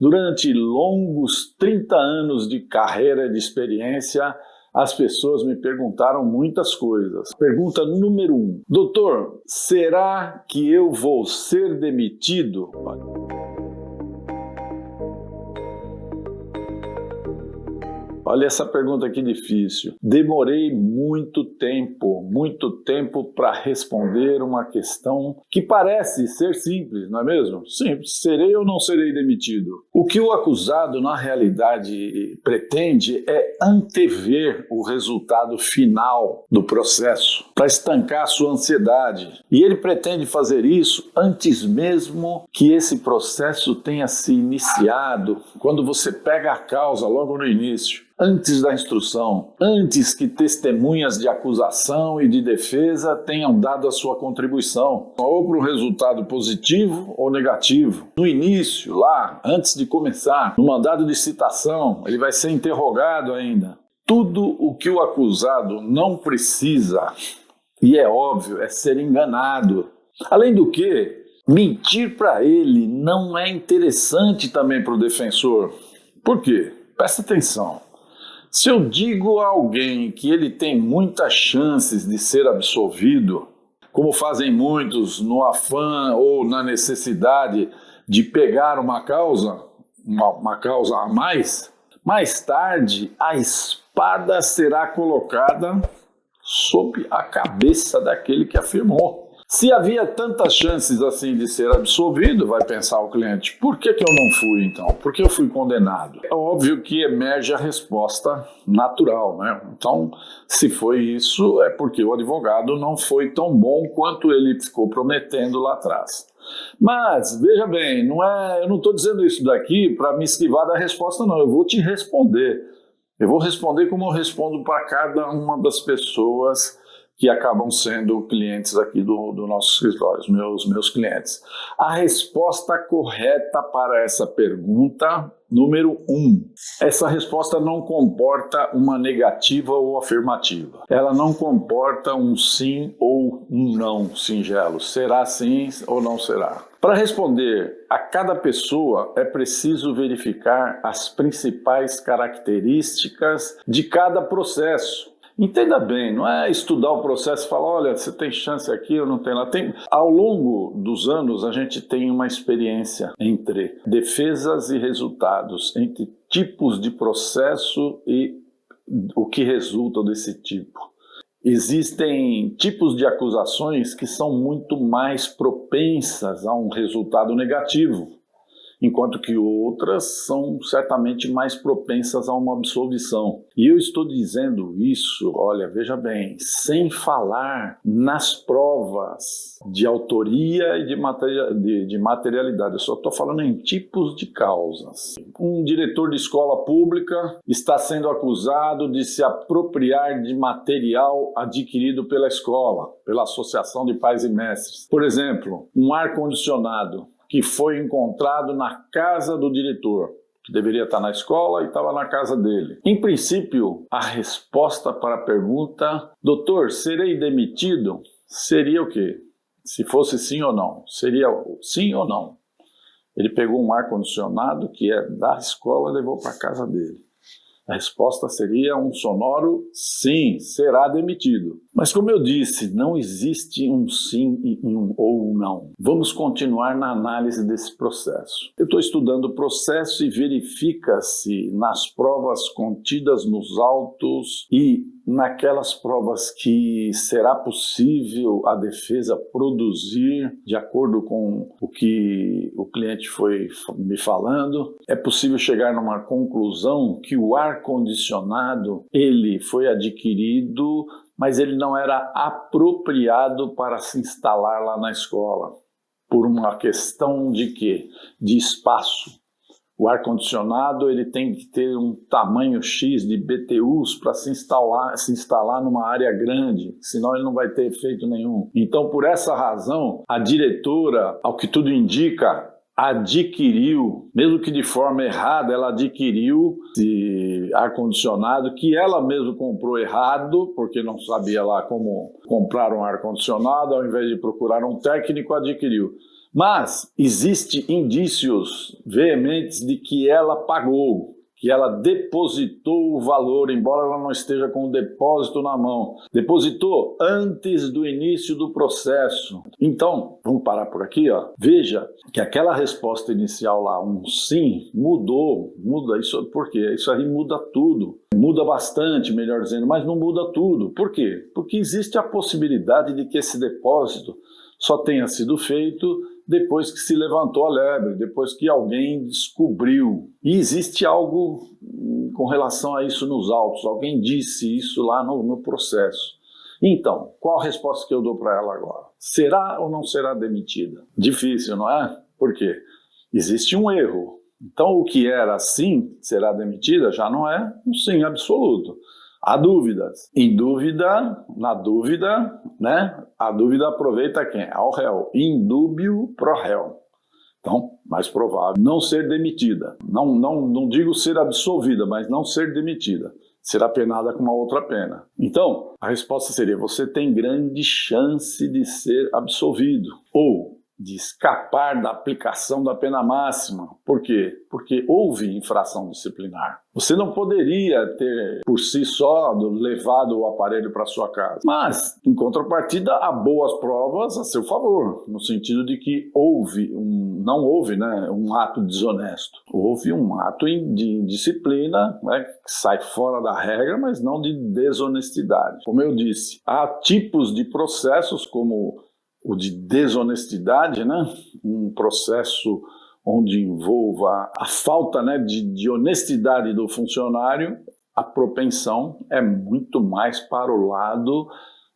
Durante longos 30 anos de carreira e de experiência, as pessoas me perguntaram muitas coisas. Pergunta número 1. Doutor, será que eu vou ser demitido? Olha essa pergunta que difícil. Demorei muito tempo para responder uma questão que parece ser simples, não é mesmo? Simples. Serei ou não serei demitido? O que o acusado, na realidade, pretende é antever o resultado final do processo para estancar a sua ansiedade. E ele pretende fazer isso antes mesmo que esse processo tenha se iniciado, quando você pega a causa logo no início. Antes da instrução, antes que testemunhas de acusação e de defesa tenham dado a sua contribuição, ou para um resultado positivo ou negativo. No início, lá, antes de começar, no mandado de citação, ele vai ser interrogado ainda. Tudo o que o acusado não precisa, e é óbvio, é ser enganado. Além do que, mentir para ele não é interessante também para o defensor. Por quê? Presta atenção. Se eu digo a alguém que ele tem muitas chances de ser absolvido, como fazem muitos no afã ou na necessidade de pegar uma causa a mais tarde a espada será colocada sob a cabeça daquele que afirmou. Se havia tantas chances assim de ser absolvido, vai pensar o cliente, por que eu não fui então? Por que eu fui condenado? É óbvio que emerge a resposta natural, né? Então, se foi isso, é porque o advogado não foi tão bom quanto ele ficou prometendo lá atrás. Mas, veja bem, eu não estou dizendo isso daqui para me esquivar da resposta, não. Eu vou te responder. Eu vou responder como eu respondo para cada uma das pessoas que acabam sendo clientes aqui do nosso escritório, meus clientes. A resposta correta para essa pergunta, número 1. Essa resposta não comporta uma negativa ou afirmativa. Ela não comporta um sim ou um não singelo. Será sim ou não será? Para responder a cada pessoa, é preciso verificar as principais características de cada processo. Entenda bem, não é estudar o processo e falar, olha, você tem chance aqui ou não tem lá. Ao longo dos anos, a gente tem uma experiência entre defesas e resultados, entre tipos de processo e o que resulta desse tipo. Existem tipos de acusações que são muito mais propensas a um resultado negativo, enquanto que outras são certamente mais propensas a uma absolvição. E eu estou dizendo isso, olha, veja bem, sem falar nas provas de autoria e de materialidade. Eu só estou falando em tipos de causas. Um diretor de escola pública está sendo acusado de se apropriar de material adquirido pela escola, pela Associação de Pais e Mestres. Por exemplo, um ar-condicionado que foi encontrado na casa do diretor, que deveria estar na escola e estava na casa dele. Em princípio, a resposta para a pergunta, doutor, serei demitido? Seria o quê? Se fosse sim ou não. Seria sim ou não. Ele pegou um ar-condicionado que é da escola e levou para a casa dele. A resposta seria um sonoro sim, será demitido. Mas como eu disse, não existe um sim e um ou um não. Vamos continuar na análise desse processo. Eu estou estudando o processo e verifica-se nas provas contidas nos autos e naquelas provas que será possível a defesa produzir de acordo com o que o cliente foi me falando. É possível chegar numa conclusão que o ar-condicionado ele foi adquirido, mas ele não era apropriado para se instalar lá na escola. Por uma questão de quê? De espaço. O ar-condicionado ele tem que ter um tamanho X de BTUs para se instalar numa área grande, senão ele não vai ter efeito nenhum. Então, por essa razão, a diretora, ao que tudo indica, adquiriu, mesmo que de forma errada, ela adquiriu esse ar-condicionado que ela mesma comprou errado, porque não sabia lá como comprar um ar-condicionado, ao invés de procurar um técnico, adquiriu. Mas existem indícios veementes de que ela pagou, que ela depositou o valor, embora ela não esteja com o depósito na mão. Depositou antes do início do processo. Então, vamos parar por aqui, ó. Veja que aquela resposta inicial lá, um sim, muda isso. Por quê? Isso aí muda tudo. Muda bastante, melhor dizendo, mas não muda tudo. Por quê? Porque existe a possibilidade de que esse depósito só tenha sido feito depois que se levantou a lebre, depois que alguém descobriu. E existe algo com relação a isso nos autos, alguém disse isso lá no processo. Então, qual a resposta que eu dou para ela agora? Será ou não será demitida? Difícil, não é? Por quê? Existe um erro. Então, o que era sim, será demitida, já não é um sim absoluto. Há dúvidas. Na dúvida, né? A dúvida aproveita quem? Ao réu. In dubio pro réu. Então, mais provável não ser demitida. Não digo ser absolvida, mas não ser demitida. Será penada com uma outra pena. Então, a resposta seria: você tem grande chance de ser absolvido. Ou de escapar da aplicação da pena máxima. Por quê? Porque houve infração disciplinar. Você não poderia ter, por si só, levado o aparelho para sua casa. Mas, em contrapartida, há boas provas a seu favor, no sentido de que não houve um ato desonesto. Houve um ato de indisciplina, né, que sai fora da regra, mas não de desonestidade. Como eu disse, há tipos de processos como o de desonestidade, né? Um processo onde envolva a falta, né, de honestidade do funcionário, a propensão é muito mais para o lado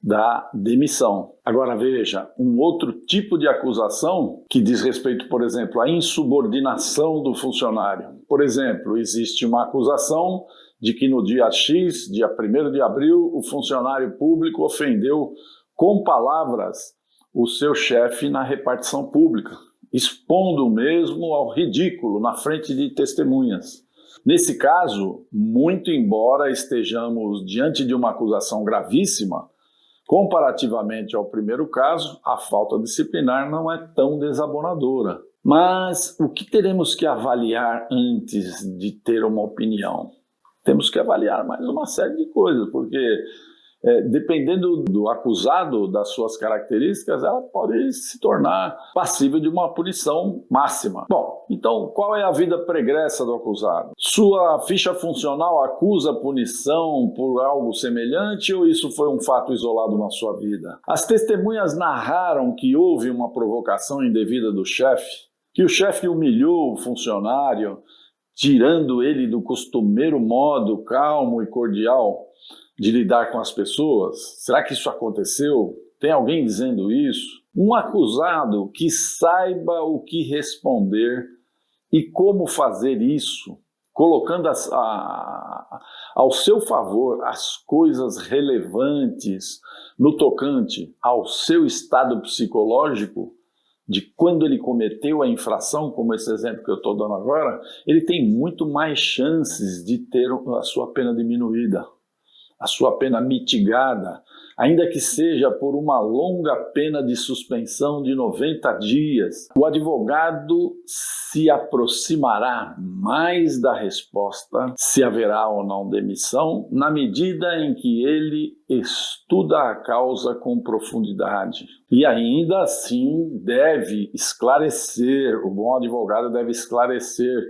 da demissão. Agora veja, um outro tipo de acusação que diz respeito, por exemplo, à insubordinação do funcionário. Por exemplo, existe uma acusação de que no dia X, dia 1º de abril, o funcionário público ofendeu com palavras o seu chefe na repartição pública, expondo o mesmo ao ridículo na frente de testemunhas. Nesse caso, muito embora estejamos diante de uma acusação gravíssima, comparativamente ao primeiro caso, a falta disciplinar não é tão desabonadora. Mas o que teremos que avaliar antes de ter uma opinião? Temos que avaliar mais uma série de coisas, porque dependendo do acusado, das suas características, ela pode se tornar passível de uma punição máxima. Bom, então qual é a vida pregressa do acusado? Sua ficha funcional acusa punição por algo semelhante ou isso foi um fato isolado na sua vida? As testemunhas narraram que houve uma provocação indevida do chefe, que o chefe humilhou o funcionário, tirando ele do costumeiro modo calmo e cordial de lidar com as pessoas? Será que isso aconteceu? Tem alguém dizendo isso? Um acusado que saiba o que responder e como fazer isso, colocando ao seu favor as coisas relevantes no tocante ao seu estado psicológico, de quando ele cometeu a infração, como esse exemplo que eu estou dando agora, ele tem muito mais chances de ter a sua pena diminuída, a sua pena mitigada, ainda que seja por uma longa pena de suspensão de 90 dias. O advogado se aproximará mais da resposta se haverá ou não demissão, na medida em que ele estuda a causa com profundidade. E ainda assim deve esclarecer, o bom advogado deve esclarecer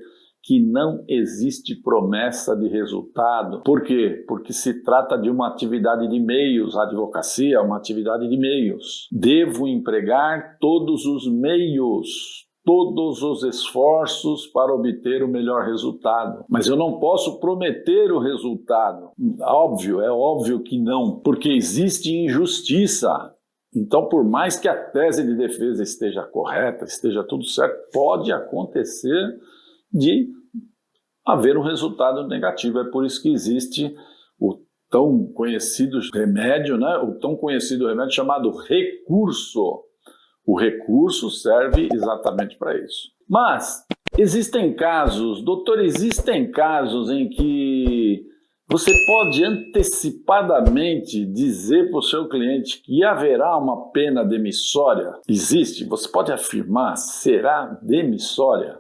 que não existe promessa de resultado. Por quê? Porque se trata de uma atividade de meios, a advocacia é uma atividade de meios. Devo empregar todos os meios, todos os esforços para obter o melhor resultado. Mas eu não posso prometer o resultado. É óbvio que não, porque existe injustiça. Então, por mais que a tese de defesa esteja correta, esteja tudo certo, pode acontecer de haver um resultado negativo. É por isso que existe o tão conhecido remédio, né? O tão conhecido remédio chamado recurso. O recurso serve exatamente para isso. Mas existem casos, doutor, em que Você pode antecipadamente dizer para o seu cliente que haverá uma pena demissória? Existe? Você pode afirmar, será demissória?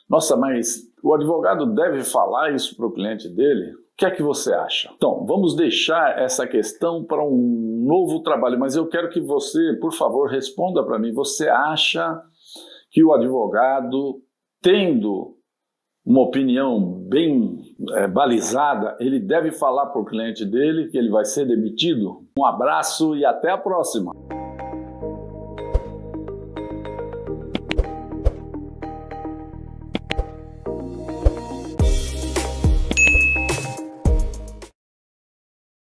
Nossa, mas o advogado deve falar isso para o cliente dele? O que é que você acha? Então, vamos deixar essa questão para um novo trabalho, mas eu quero que você, por favor, responda para mim. Você acha que o advogado, tendo uma opinião bem balizada, ele deve falar para o cliente dele que ele vai ser demitido? Um abraço e até a próxima!